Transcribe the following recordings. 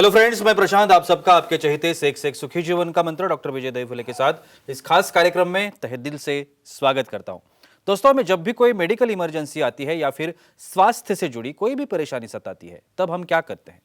Hello friends, मैं प्रशांत आप सबका आपके चहेते सेक्स एक सुखी जीवन का मंत्र डॉक्टर विजय दहीफले के साथ इस खास कार्यक्रम में तहे दिल से स्वागत करता हूं। दोस्तों, हमें जब भी कोई मेडिकल इमरजेंसी आती है या फिर स्वास्थ्य से जुड़ी कोई भी परेशानी सताती है, तब हम क्या करते हैं?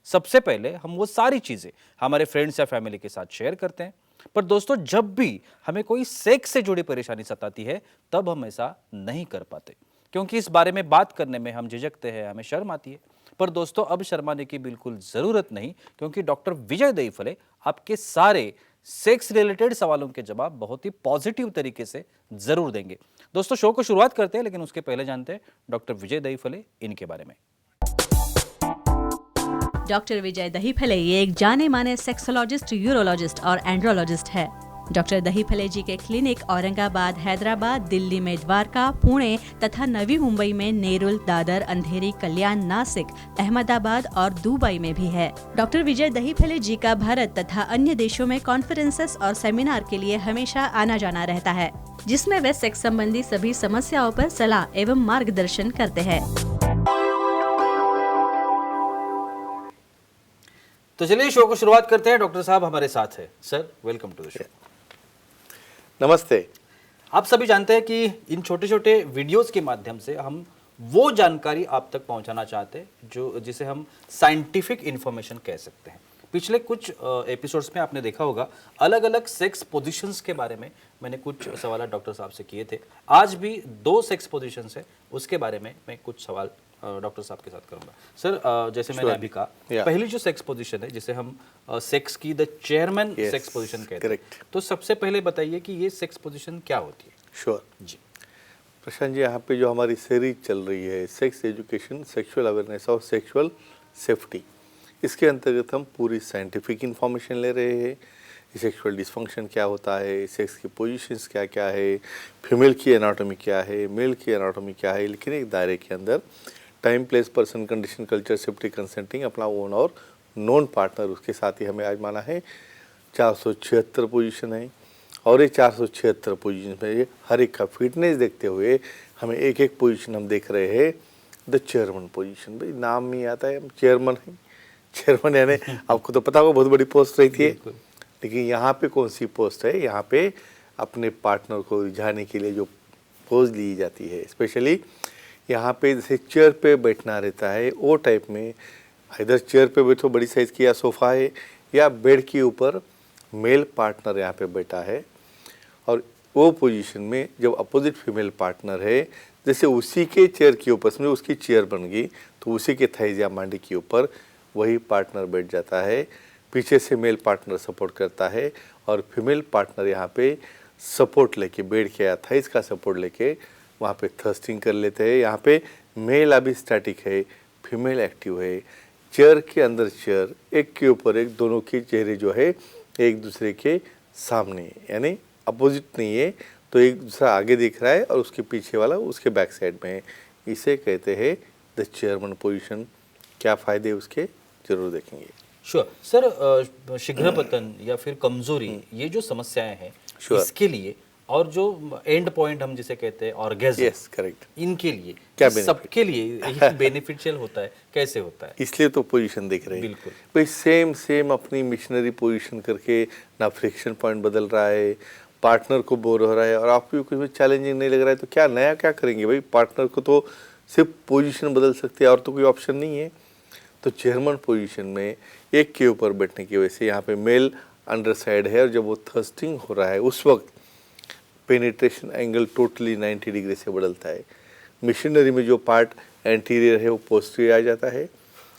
सबसे पहले हम वो सारी चीजें हमारे फ्रेंड्स या फैमिली के साथ शेयर करते हैं। पर दोस्तों, जब भी हमें कोई सेक्स से जुड़ी परेशानी सताती है, तब हम ऐसा नहीं कर पाते, क्योंकि इस बारे में बात करने में हम झिझकते हैं, हमें शर्म आती है। पर दोस्तों, अब शर्माने की बिल्कुल जरूरत नहीं, क्योंकि डॉक्टर विजय दहीफले आपके सारे सेक्स रिलेटेड सवालों के जवाब बहुत ही पॉजिटिव तरीके से जरूर देंगे। दोस्तों, शो को शुरुआत करते हैं, लेकिन उसके पहले जानते हैं डॉक्टर विजय दहीफले इनके बारे में। डॉक्टर विजय दहीफले ये एक जाने माने सेक्सोलॉजिस्ट, यूरोलॉजिस्ट और एंड्रोलॉजिस्ट है। डॉक्टर दहीफले जी के क्लिनिक औरंगाबाद, हैदराबाद, दिल्ली में द्वारका, पुणे तथा नवी मुंबई में नेरुल, दादर, अंधेरी, कल्याण, नासिक, अहमदाबाद और दुबई में भी है। डॉक्टर विजय दहीफले जी का भारत तथा अन्य देशों में कॉन्फ्रेंसेस और सेमिनार के लिए हमेशा आना जाना रहता है, जिसमें वे सेक्स संबंधी सभी समस्याओं पर सलाह एवं मार्गदर्शन करते हैं। तो चलिए शो को शुरुआत करते हैं। डॉक्टर साहब हमारे साथ है। Sir, welcome to the show. नमस्ते। आप सभी जानते हैं कि इन छोटे छोटे वीडियोस के माध्यम से हम वो जानकारी आप तक पहुंचाना चाहते हैं जिसे हम साइंटिफिक इंफॉर्मेशन कह सकते हैं। पिछले कुछ एपिसोड्स में आपने देखा होगा, अलग अलग सेक्स पोजीशंस के बारे में मैंने कुछ सवाल डॉक्टर साहब से किए थे। आज भी 2 सेक्स पोजीशंस है, उसके बारे में मैं कुछ सवाल डॉक्टर साहब के साथ करूंगा। सर, जैसे मैंने अभी कहा, पहली जो सेक्स पोजीशन है जिसे हम सेक्स की द चेयरमैन सेक्स पोजीशन कहते हैं, तो सबसे पहले बताइए कि ये सेक्स पोजीशन क्या होती है? श्योर जी प्रशांत जी, यहाँ पे जो हमारी सीरीज चल रही है सेक्स एजुकेशन, सेक्सुअल अवेयरनेस और सेक्सुअल सेफ्टी, इसके अंतर्गत हम पूरी साइंटिफिक इंफॉर्मेशन ले रहे हैं। सेक्सुअल डिसफंक्शन क्या होता है, सेक्स की पोजीशंस क्या क्या है, फीमेल की एनाटॉमी क्या है, मेल की एनाटॉमी क्या है, लेकिन एक दायरे के अंदर time, place, person, condition, culture, safety, consenting, अपना ओन और नॉन पार्टनर, उसके साथ ही हमें आज माना है 476 पोजीशन है। और ये 476 पोजीशन में हर एक का फिटनेस देखते हुए हमें एक एक पोजीशन हम देख रहे हैं द चेयरमैन पोजीशन। भाई नाम में आता है, हम चेयरमैन हैं। चेयरमैन यानी आपको तो पता होगा बहुत बड़ी पोस्ट रहती है, लेकिन यहाँ पे कौन सी पोस्ट है? यहाँ पे अपने पार्टनर को रिझाने के लिए जो पोज ली जाती है, स्पेशली यहाँ पे जैसे चेयर पे बैठना रहता है, वो टाइप में इधर चेयर पे बैठो, बड़ी साइज़ की, या सोफ़ा है या बेड के ऊपर मेल पार्टनर यहाँ पे बैठा है, और वो पोजीशन में जब अपोजिट फीमेल पार्टनर है, जैसे उसी के चेयर के ऊपर, समझो उसकी चेयर बन गई, तो उसी के थाइज या मांडी के ऊपर वही पार्टनर बैठ जाता है। पीछे से मेल पार्टनर सपोर्ट करता है और फीमेल पार्टनर यहाँ पे सपोर्ट लेके, बेड के या थाइज का सपोर्ट लेके वहाँ पे थर्स्टिंग कर लेते हैं। यहाँ पे मेल अभी स्टैटिक है, फीमेल एक्टिव है। चेयर के अंदर चेयर, एक के ऊपर एक, दोनों के चेहरे जो है एक दूसरे के सामने, यानी अपोजिट नहीं है, तो एक दूसरा आगे दिख रहा है और उसके पीछे वाला उसके बैक साइड में है। इसे कहते हैं द चेयरमैन पोजीशन। क्या फ़ायदे उसके जरूर देखेंगे। श्योर सर, शीघ्रपतन या फिर कमजोरी, ये जो समस्याएं हैं, इसके लिए और जो एंड पॉइंट हम जिसे कहते हैं ऑर्गेज़म, यस करेक्ट, इनके लिए क्या सबके लिए बेनिफिशियल होता है? कैसे होता है? इसलिए तो पोजीशन देख रहे हैं। बिल्कुल भाई सेम अपनी मिशनरी पोजीशन करके ना फ्रिक्शन पॉइंट बदल रहा है, पार्टनर को बोर हो रहा है और आपको कुछ चैलेंजिंग नहीं लग रहा है, तो क्या नया क्या करेंगे? भाई पार्टनर को तो सिर्फ पोजीशन बदल सकते हैं और तो कोई ऑप्शन नहीं है। तो चेयरमैन पोजीशन में एक के ऊपर बैठने की वजह से यहाँ पे मेल अंडर साइड है, और जब वो थर्स्टिंग हो रहा है उस वक्त पेनिट्रेशन एंगल टोटली 90 डिग्री से बदलता है। मिशनरी में जो पार्ट एंटीरियर है वो पोस्टीरियर आ जाता है।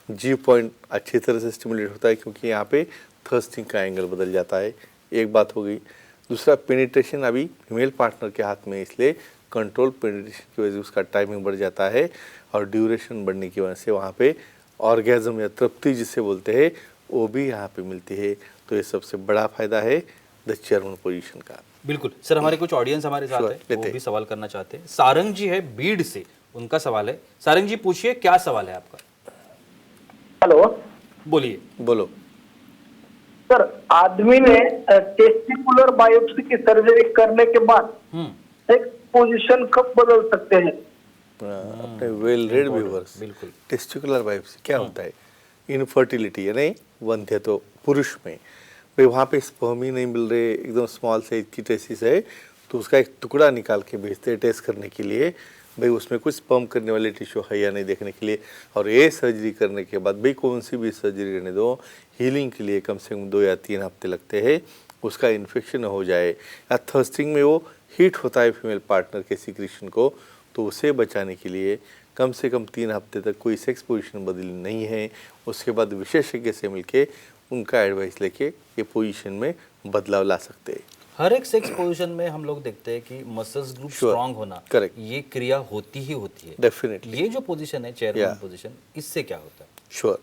जी पॉइंट अच्छी तरह से स्टिमुलेट होता है, क्योंकि यहाँ पे थर्स्टिंग का एंगल बदल जाता है। एक बात हो गई। दूसरा, पेनिट्रेशन अभी फीमेल पार्टनर के हाथ में, इसलिए कंट्रोल पेनिट्रेशन की वजह से उसका टाइमिंग बढ़ जाता है, और ड्यूरेशन बढ़ने की वजह से वहाँ पे ऑर्गेज़म या तृप्ति जिसे बोलते हैं वो भी यहाँ पे मिलती है। तो ये सबसे बड़ा फायदा है द चेयरमैन पोजीशन का। बिल्कुल सर, हमारे कुछ ऑडियंस हमारे साथ है, वो भी सवाल करना चाहते हैं। सारंग जी है बीड़ से, उनका सवाल है। सारंग जी पूछिए, क्या सवाल है आपका? हेलो, बोलिए। बोलो सर। आदमी ने टेस्टिकुलर बायोप्सी की सर्जरी करने के बाद सेक्स पोजीशन कब बदल सकते हैं? अपने वेल रेड व्यूअर्स, बिल्कुल। टेस्टिकुलर बायोप्सी क्या होता है? इनफर्टिलिटी यानी वंध्यत्व पुरुष में, भाई वहाँ पे स्पर्म ही नहीं मिल रहे, एकदम स्मॉल साइज की टेस्टिस है, तो उसका एक टुकड़ा निकाल के भेजते हैं टेस्ट करने के लिए, भाई उसमें कुछ स्पर्म करने वाले टिश्यू है या नहीं देखने के लिए। और ये सर्जरी करने के बाद भाई कौन सी भी सर्जरी करने दो, हीलिंग के लिए कम से कम 2 या 3 हफ्ते लगते हैं, उसका इन्फेक्शन हो जाए या थर्स्टिंग में वो हीट होता है फीमेल पार्टनर के सिक्रीशन को, तो उसे बचाने के लिए कम से कम 3 हफ्ते तक कोई सेक्स पोजीशन बदली नहीं है। उसके बाद विशेषज्ञ से मिलके उनका एडवाइस लेके ये पोजीशन में बदलाव ला सकते हैं। हर एक सेक्स पोजीशन में हम लोग देखते हैं कि मसल्स ग्रुप स्ट्रांग होना, Correct. ये क्रिया होती ही होती है। डेफिनेटली ये जो पोजीशन है चेयरमैन पोजीशन, इससे क्या होता है? श्योर।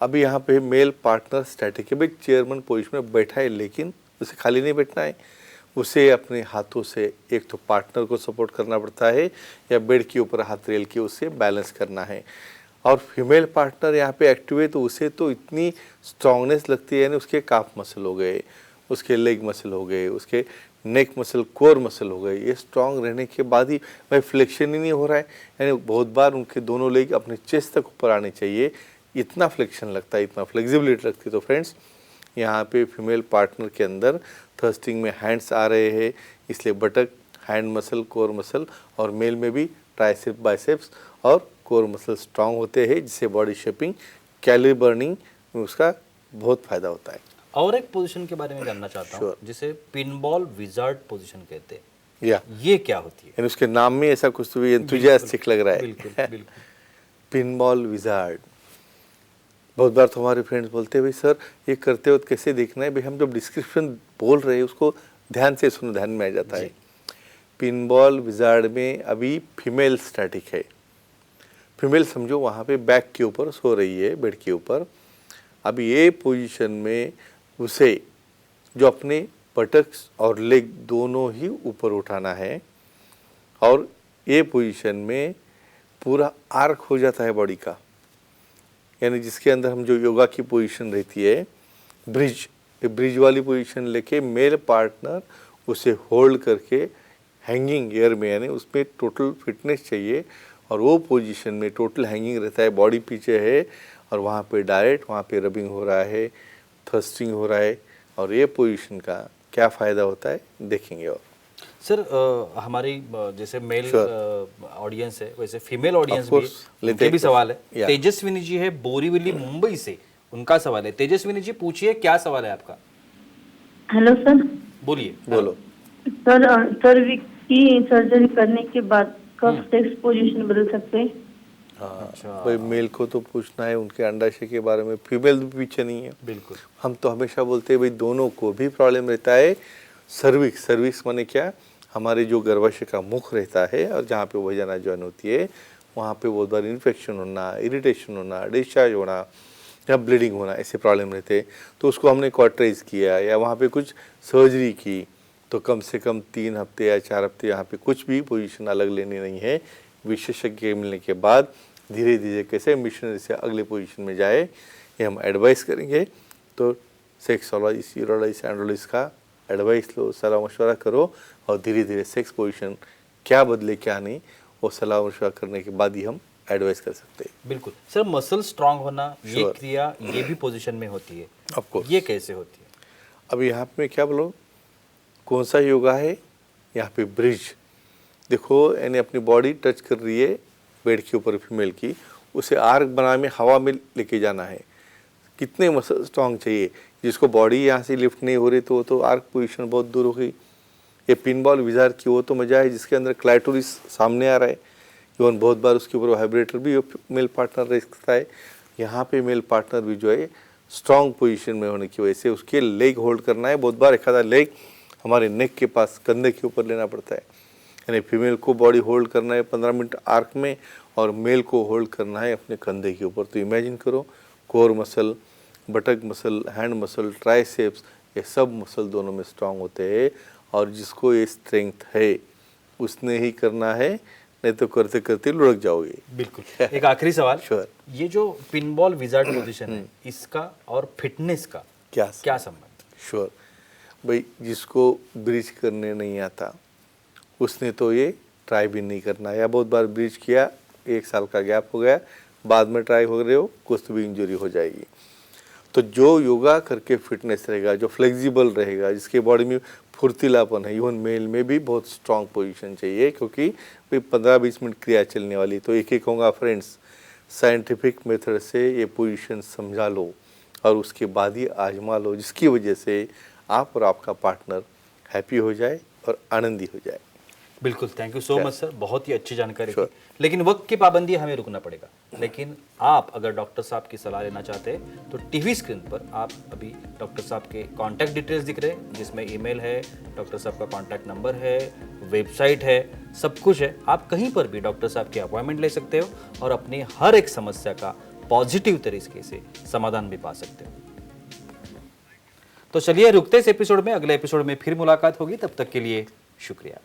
अभी यहाँ पे मेल पार्टनर स्टैटिक है, भाई चेयरमैन पोजीशन में बैठा है, लेकिन उसे खाली नहीं बैठना है, उसे अपने हाथों से एक तो पार्टनर को सपोर्ट करना पड़ता है या बेड के ऊपर हाथ रेल के उसे बैलेंस करना है। और फीमेल पार्टनर यहाँ पे एक्टिव है तो उसे तो इतनी स्ट्रांगनेस लगती है, यानी उसके काफ मसल हो गए, उसके लेग मसल हो गए, उसके नेक मसल, कोर मसल हो गए, ये स्ट्रांग रहने के बाद ही भाई फ्लेक्शन ही नहीं हो रहा है, यानी बहुत बार उनके दोनों लेग अपने चेस्ट तक ऊपर आने चाहिए, इतना फ्लेक्शन लगता है, इतना फ्लेक्सिबिलिटी लगती है। तो फ्रेंड्स यहाँ पे फीमेल पार्टनर के अंदर थर्स्टिंग में हैंड्स आ रहे हैं, इसलिए बटक, हैंड मसल, कोर मसल, और मेल में भी ट्राइसेप, बाइसेप्स और कोर मसल स्ट्रांग होते हैं, जिससे बॉडी शेपिंग, कैलोरी बर्निंग में उसका बहुत फायदा होता है। और एक पोजीशन के बारे में जानना चाहता हूँ, Sure. जिसे पिनबॉल विजार्ड पोजीशन कहते हैं, या ये क्या होती है? यानी उसके नाम में ऐसा कुछ तो भी एंथुजियास्टिक लग रहा है। बिल्कुल बिल्कुल। पिनबॉल विजार्ड, बहुत बार तो हमारे फ्रेंड्स बोलते हैं भाई सर ये करते वक्त कैसे देखना है, भाई हम जब डिस्क्रिप्शन बोल रहे हैं उसको ध्यान से सुनो, ध्यान में आ जाता है। पिनबॉल विजार्ड में अभी फीमेल स्टैटिक है, फीमेल समझो वहाँ पे बैक के ऊपर सो रही है, बेड के ऊपर। अब ये पोजीशन में उसे जो अपने बटक्स और लेग दोनों ही ऊपर उठाना है, और ये पोजीशन में पूरा आर्क हो जाता है बॉडी का, यानी जिसके अंदर हम जो योगा की पोजीशन रहती है ब्रिज, ये ब्रिज वाली पोजीशन लेके मेल पार्टनर उसे होल्ड करके हैंगिंग एयर में, यानी उसमें टोटल फिटनेस चाहिए, और वो पोजीशन में टोटल हैंगिंग रहता है, बॉडी पीछे है और वहाँ पे डायरेक्ट वहाँ पे रबिंग हो रहा है, थर्स्टिंग हो रहा है। और ये पोजीशन का क्या फ़ायदा होता है देखेंगे। और सर हमारी जैसे मेल ऑडियंस है, वैसे फीमेल ऑडियंस Of भी course, है, लेते उनके भी सवाल है। Yeah. तेजस्विनी जी है बोरीवली मुंबई से, उनका सवाल है। तेजस्विनी जी पूछिए, क्या सवाल है आपका? Hello sir. बोलिए। बोलो। सर सर्विक्स की सर्जरी करने के बाद कब सेक्स पोजीशन बदल सकते हैं? हाँ भाई मेल को तो पूछना है उनके अंडाशय के बारे में, फीमेल भी पीछे नहीं है। बिल्कुल। हम तो हमेशा बोलते हैं भाई दोनों को भी प्रॉब्लम रहता है। सर्विक्स, सर्विक्स माने क्या, हमारे जो गर्भाशय का मुख रहता है और जहाँ पे वजाना जॉइन होती है, वहाँ पे बहुत बार इन्फेक्शन होना, इरिटेशन होना, डिस्चार्ज होना या ब्लीडिंग होना, ऐसे प्रॉब्लम रहते हैं। तो उसको हमने कॉटराइज किया या वहाँ पे कुछ सर्जरी की, तो कम से कम 3 हफ्ते या 4 हफ्ते यहाँ पे कुछ भी पोजीशन अलग लेनी नहीं है। विशेषज्ञ मिलने के बाद धीरे धीरे कैसे मिशनरी से अगले पोजीशन में जाए, ये हम एडवाइस करेंगे। तो सेक्सोलॉजिस्ट, यूरोलॉजिस्ट, एंड्रोलॉजिस्ट का एडवाइस लो, सलाह मशवरा करो, और धीरे धीरे सेक्स पोजीशन क्या बदले क्या नहीं, वो सलाह मशवरा करने के बाद ही हम एडवाइस कर सकते हैं। बिल्कुल सर, मसल स्ट्रांग होना, ये Sure. क्रिया ये भी पोजीशन में होती है, ऑफ कोर्स। ये कैसे होती है? अब यहाँ पे क्या बोलो, कौन सा योगा है, यहाँ पे ब्रिज देखो, यानी अपनी बॉडी टच कर रही है बेड के ऊपर फीमेल की, उसे आर्क बना में हवा में लेके जाना है। कितने मसल स्ट्रांग चाहिए, जिसको बॉडी यहाँ से लिफ्ट नहीं हो रही तो वो तो आर्क पोजीशन बहुत दूर हो गई। ये पिनबॉल विजार की वो तो मजा है जिसके अंदर क्लाइटोरिस सामने आ रहा है, इवन बहुत बार उसके ऊपर वाइब्रेटर भी मेल पार्टनर रह सकता है। यहाँ पे मेल पार्टनर भी जो है स्ट्रांग पोजीशन में होने की वजह से उसके लेग होल्ड करना है। बहुत बार एक आधा लेग हमारे नेक के पास कंधे के ऊपर लेना पड़ता है, यानी फीमेल को बॉडी होल्ड करना है 15 मिनट आर्क में, और मेल को होल्ड करना है अपने कंधे के ऊपर। तो इमेजिन करो, core muscle, बटक muscle, hand muscle, triceps, ये सब मसल दोनों में स्ट्रांग होते हैं, और जिसको ये स्ट्रेंथ है उसने ही करना है, नहीं तो करते करते लुढ़क जाओगे। बिल्कुल। एक आखिरी सवाल, Sure. ये जो पिनबॉल विजार्ड पोजीशन है, इसका और फिटनेस का क्या संबंध? श्योर भाई, जिसको ब्रिज करने नहीं आता उसने तो ये ट्राई भी नहीं करना, या बहुत बार ब्रिज किया, 1 साल का गैप हो गया, बाद में ट्राई हो रहे हो कुछ तो भी इंजरी हो जाएगी। तो जो योगा करके फिटनेस रहेगा, जो फ्लेक्सिबल रहेगा, जिसके बॉडी में फुर्तीलापन है, इवन मेल में भी बहुत स्ट्रांग पोजीशन चाहिए, क्योंकि भाई 15-20 मिनट क्रिया चलने वाली। तो एक कहूँगा फ्रेंड्स, साइंटिफिक मेथड से ये पोजीशन समझा लो और उसके बाद ही आजमा लो, जिसकी वजह से आप और आपका पार्टनर हैप्पी हो जाए और आनंदी हो जाए। बिल्कुल, thank you so much sir, बहुत ही अच्छी जानकारी थी। लेकिन वक्त की पाबंदी हमें रुकना पड़ेगा। लेकिन आप अगर डॉक्टर साहब की सलाह लेना चाहते हैं तो टीवी स्क्रीन पर आप अभी डॉक्टर साहब के कॉन्टैक्ट डिटेल्स दिख रहे हैं, जिसमें ईमेल है, डॉक्टर साहब का कॉन्टैक्ट नंबर है, वेबसाइट है, सब कुछ है। आप कहीं पर भी डॉक्टर साहब की अपॉइंटमेंट ले सकते हो और अपनी हर एक समस्या का पॉजिटिव तरीके से समाधान भी पा सकते हो। तो चलिए रुकते इस एपिसोड में, अगले एपिसोड में फिर मुलाकात होगी। तब तक के लिए शुक्रिया।